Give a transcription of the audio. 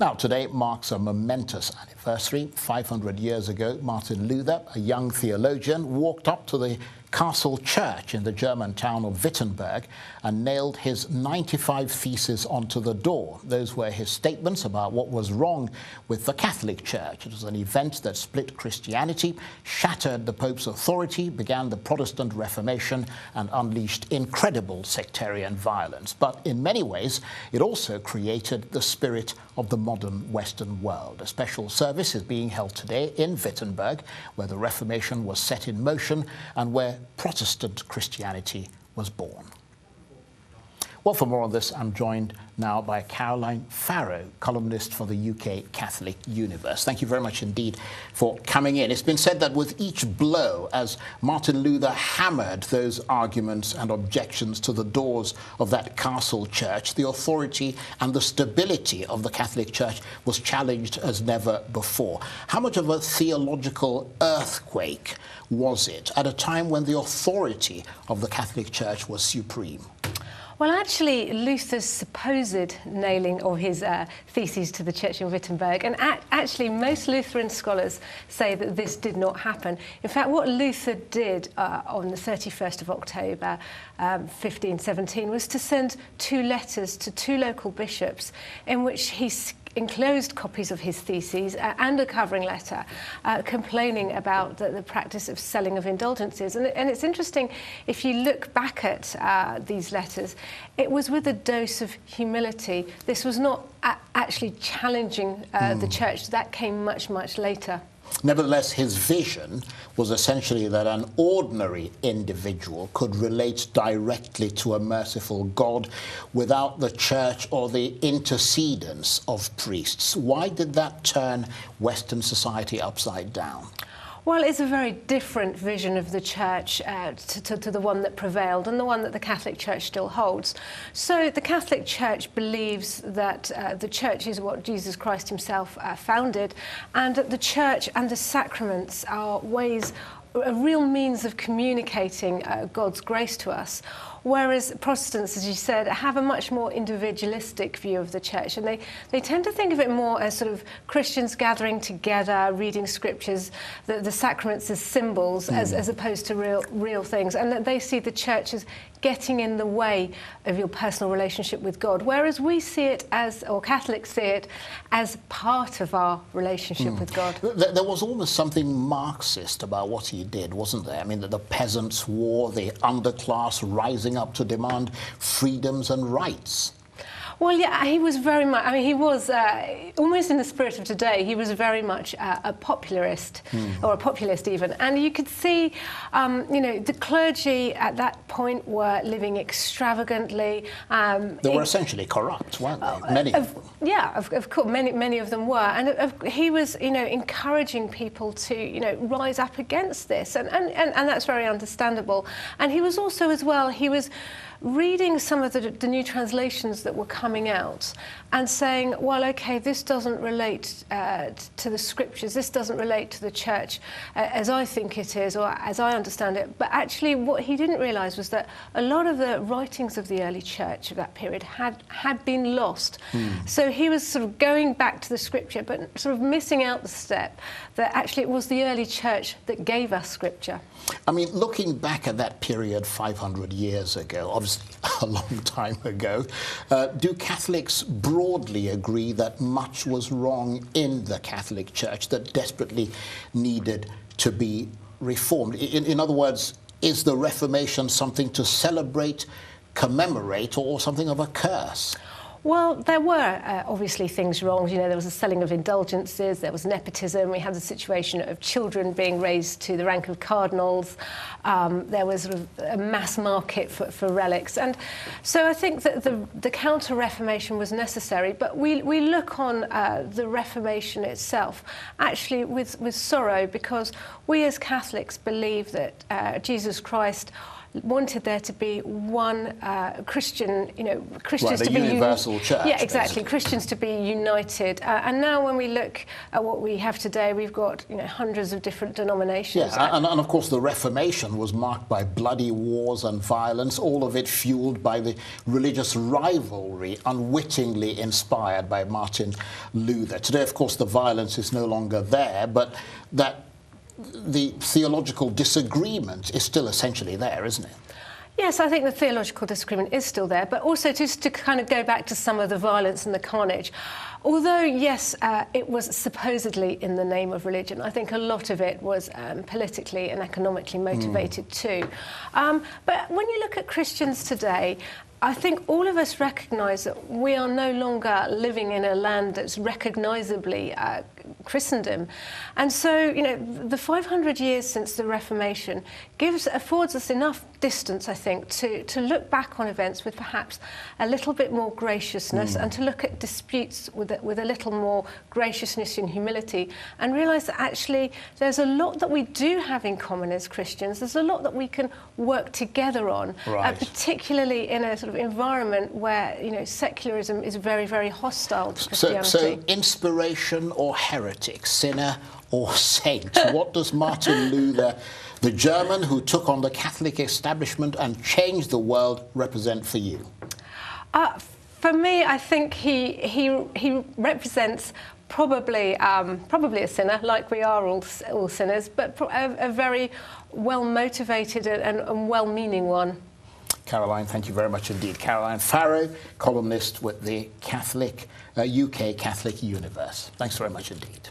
Now, today marks a momentous anniversary. 500 years ago, Martin Luther, a young theologian, walked up to the castle church in the German town of Wittenberg and nailed his 95 theses onto the door. Those were his statements about what was wrong with the Catholic Church. It was an event that split Christianity, shattered the Pope's authority, began the Protestant Reformation, and unleashed incredible sectarian violence. But in many ways, it also created the spirit of the modern Western world. A special service is being held today in Wittenberg, where the Reformation was set in motion and where Protestant Christianity was born. Well, for more on this, I'm joined now by Caroline Farrow, columnist for the UK Catholic Universe. Thank you very much indeed for coming in. It's been said that with each blow, as Martin Luther hammered those arguments and objections to the doors of that castle church, the authority and the stability of the Catholic Church was challenged as never before. How much of a theological earthquake was it at a time when the authority of the Catholic Church was supreme? Well, actually, Luther's supposed nailing of his theses to the church in Wittenberg, and actually most Lutheran scholars say that this did not happen. In fact, what Luther did on the 31st of October 1517 was to send two letters to two local bishops in which he enclosed copies of his theses and a covering letter complaining about the practice of selling of indulgences. And it's interesting, if you look back at these letters, it was with a dose of humility. This was not actually challenging the church. That came much, much later. Nevertheless, his vision was essentially that an ordinary individual could relate directly to a merciful God without the church or the intercedence of priests. Why did that turn Western society upside down? Well, it's a very different vision of the church to the one that prevailed and the one that the Catholic Church still holds. So the Catholic Church believes that the church is what Jesus Christ himself founded, and that the church and the sacraments are a real means of communicating God's grace to us. Whereas Protestants, as you said, have a much more individualistic view of the church, and they tend to think of it more as sort of Christians gathering together, reading scriptures, the sacraments as symbols, as opposed to real things, and that they see the church as getting in the way of your personal relationship with God, whereas we see it as, or Catholics see it, as part of our relationship with God. There was almost something Marxist about what he did, wasn't there? I mean, the peasants' war, the underclass rising up to demand freedoms and rights. Well, yeah, he was very much, I mean, he was almost in the spirit of today, he was very much a popularist, or a populist even. And you could see, you know, the clergy at that point were living extravagantly. They were essentially corrupt, weren't they? Many of them. Yeah, of course, many of them were. And he was, you know, encouraging people to, you know, rise up against this. And that's very understandable. And he was also, as well, he was reading some of the new translations that were coming out and saying, well, okay, this doesn't relate to the scriptures, this doesn't relate to the church as I think it is, or as I understand it. But actually what he didn't realise was that a lot of the writings of the early church of that period had been lost. So he was sort of going back to the scripture, but sort of missing out the step that actually it was the early church that gave us scripture. I mean, looking back at that period 500 years ago, obviously a long time ago, do Catholics broadly agree that much was wrong in the Catholic Church that desperately needed to be reformed? In other words, is the Reformation something to celebrate, commemorate, or something of a curse? Well, there were obviously things wrong. You know, there was a selling of indulgences, there was nepotism, we had the situation of children being raised to the rank of cardinals, there was sort of a mass market for relics. And so I think that the Counter-reformation was necessary, but we look on the Reformation itself actually with sorrow, because we as Catholics believe that Jesus Christ wanted there to be one Christian, Christians Right, to be universal church. Yeah, exactly. Basically. Christians to be united. And now when we look at what we have today, we've got hundreds of different denominations. Yeah, and of course the Reformation was marked by bloody wars and violence, all of it fueled by the religious rivalry unwittingly inspired by Martin Luther. Today, of course, the violence is no longer there, but that the theological disagreement is still essentially there, isn't it? Yes, I think the theological disagreement is still there, but also just to kind of go back to some of the violence and the carnage. Although, yes, it was supposedly in the name of religion, I think a lot of it was politically and economically motivated too. But when you look at Christians today, I think all of us recognise that we are no longer living in a land that's recognisably Christendom. And so, the 500 years since the Reformation affords us enough distance, I think, to look back on events with perhaps a little bit more graciousness and to look at disputes with a little more graciousness and humility, and realise that actually there's a lot that we do have in common as Christians. There's a lot that we can work together on, right. Particularly in a sort of environment where secularism is very, very hostile to Christianity. So inspiration or heretic, sinner or saint? What does Martin Luther, the German who took on the Catholic establishment and changed the world, represent for you? For me, I think he represents probably a sinner, like we are all sinners, but a very well-motivated and well-meaning one. Caroline, thank you very much indeed. Caroline Farrow, columnist with the UK Catholic Universe. Thanks very much indeed.